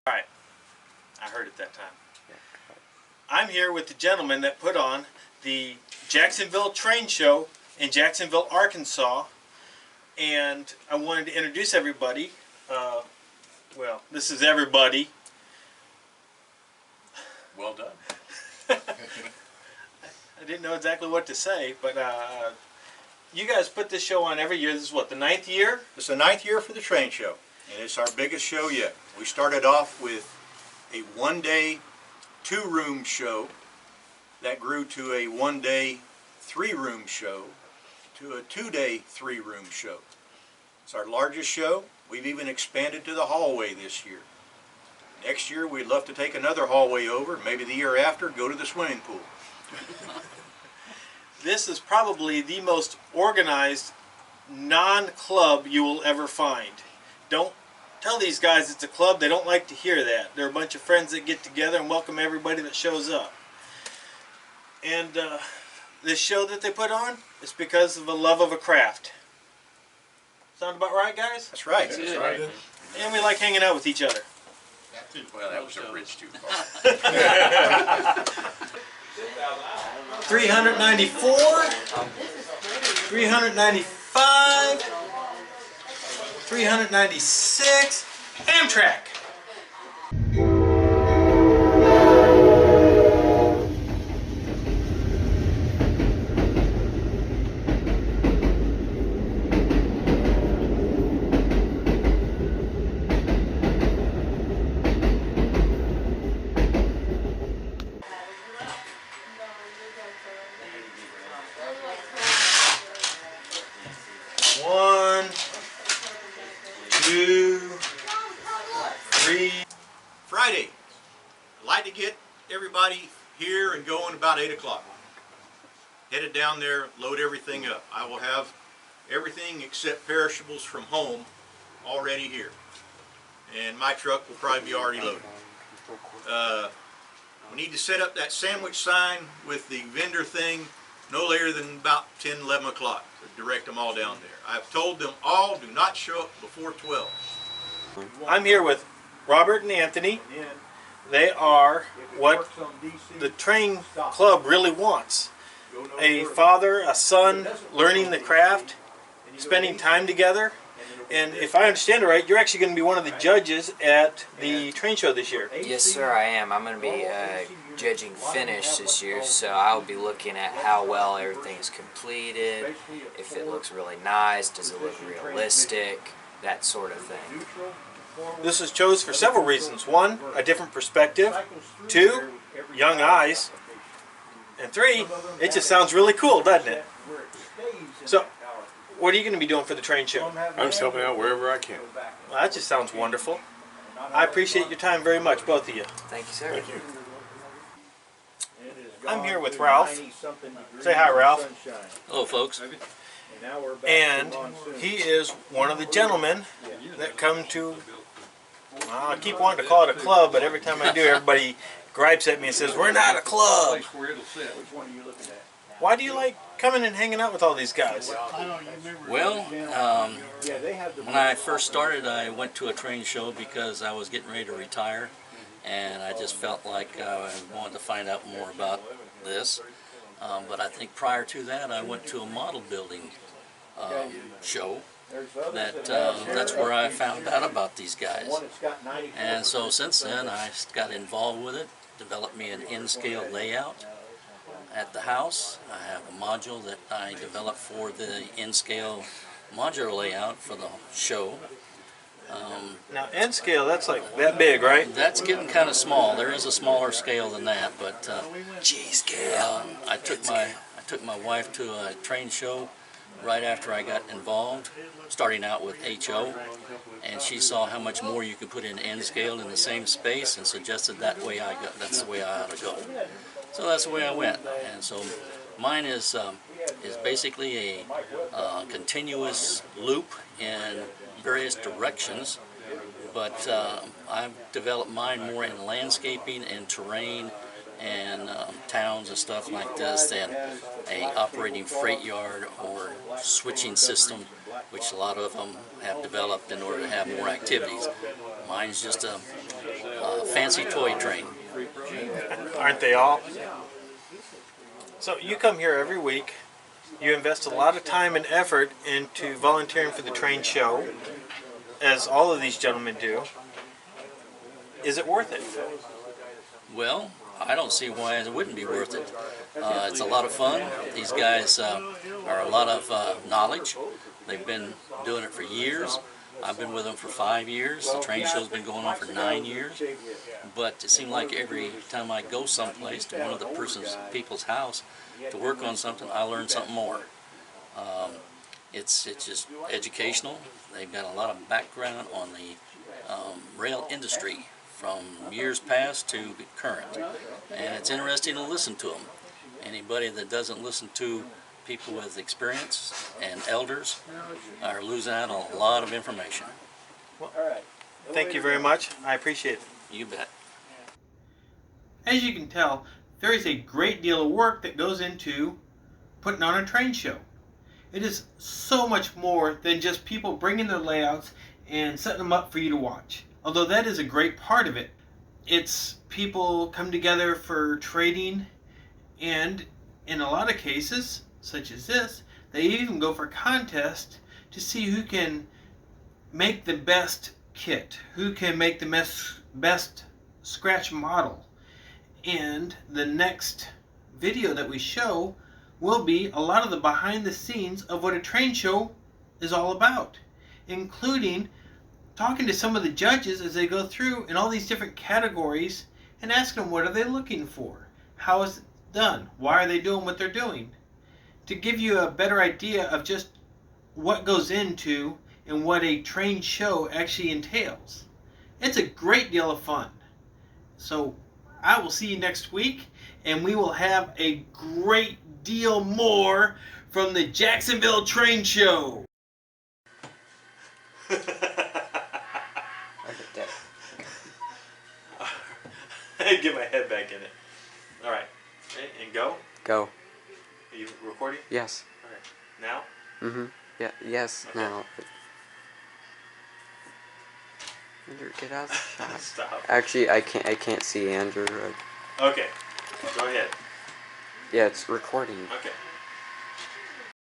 Alright, I heard it that time. I'm here with the gentleman that put on the Jacksonville train show in Jacksonville, Arkansas, and I wanted to introduce everybody. Well, this is everybody. Well done. I didn't know exactly what to say, but you guys put this show on every year. This is what, the 9th year? It's the 9th year for the train show, and it's our biggest show yet. We started off with a one-day, two-room show that grew to a one-day, three-room show to a two-day, three-room show. It's our largest show. We've even expanded to the hallway this year. Next year, we'd love to take another hallway over. Maybe the year after, go to the swimming pool. This is probably the most organized non-club you will ever find. Don't tell these guys it's a club. They don't like to hear that. They're a bunch of friends that get together and welcome everybody that shows up. And this show that they put on is because of a love of a craft. Sound about right, guys? That's right. That's right. And we like hanging out with each other. Well, that was a bridge too far. 394, 395, 396, Amtrak. One, two, three. Friday, I'd like to get everybody here and going about 8 o'clock. Headed down there, load everything up. I will have everything except perishables from home already here. And my truck will probably be already loaded. We need to set up that sandwich sign with the vendor thing no later than about 10, 11 o'clock to direct them all down there. I've told them all, do not show up before 12. I'm here with Robert and Anthony. They are what the train club really wants. A father, a son, learning the craft, spending time together. And if I understand it right, you're actually going to be one of the judges at the train show this year. Yes, sir, I am. I'm going to be judging finish this year, so I'll be looking at how well everything's completed, if it looks really nice, does it look realistic, that sort of thing. This is chose for several reasons. One, a different perspective. Two, young eyes. And three, it just sounds really cool, doesn't it? So, what are you going to be doing for the train show? I'm just helping out wherever I can. Well, that just sounds wonderful. I appreciate your time very much, both of you. Thank you, sir. Thank you. I'm here with Ralph. Say hi, Ralph. Hello, folks. And he is one of the gentlemen that come to, I keep wanting to call it a club, but every time I do, everybody gripes at me and says, we're not a club. Why do you like coming and hanging out with all these guys? Well, when I first started, I went to a train show because I was getting ready to retire, and I just felt like I wanted to find out more about this. But I think prior to that, I went to a model building show. That's where I found out about these guys. And so since then, I got involved with it, developed me an N-scale layout at the house. I have a module that I developed for the N-scale modular layout for the show. Now, N scale, that's like that big, right? That's getting kind of small. There is a smaller scale than that, but G-scale. I took my wife to a train show right after I got involved, starting out with HO, and she saw how much more you could put in N scale in the same space, and suggested that's the way I ought to go. So that's the way I went, and so mine is basically a continuous loop in various directions, but I've developed mine more in landscaping and terrain and towns and stuff like this than a operating freight yard or switching system which a lot of them have developed in order to have more activities. Mine's just a fancy toy train. Aren't they all? So you come here every week. You invest a lot of time and effort into volunteering for the train show, as all of these gentlemen do. Is it worth it? Well, I don't see why it wouldn't be worth it. It's a lot of fun. These guys are a lot of knowledge. They've been doing it for years. I've been with them for 5 years. The train show's been going on for 9 years. But it seemed like every time I go someplace to one of the people's house to work on something, I learn something more. It's just educational. They've got a lot of background on the rail industry from years past to current, and it's interesting to listen to them. Anybody that doesn't listen to people with experience and elders are losing out on a lot of information. Well, thank you very much. I appreciate it. You bet. As you can tell, there is a great deal of work that goes into putting on a train show. It is so much more than just people bringing their layouts and setting them up for you to watch. Although that is a great part of it. It's people come together for trading, and in a lot of cases, such as this, they even go for contests to see who can make the best kit, who can make the best scratch model. And the next video that we show will be a lot of the behind the scenes of what a train show is all about, including talking to some of the judges as they go through in all these different categories and asking them what are they looking for, how is it done, why are they doing what they're doing, to give you a better idea of just what goes into and what a train show actually entails. It's a great deal of fun. So I will see you next week, and we will have a great deal more from the Jacksonville Train Show. Get my head back in it. All right, and go. Go. Are you recording? Yes. All right. Now. Mhm. Yeah. Yes. Okay. Now. Andrew, get out of the shot. Stop. Actually, I can't see Andrew. Okay. Go ahead. Yeah, it's recording. Okay.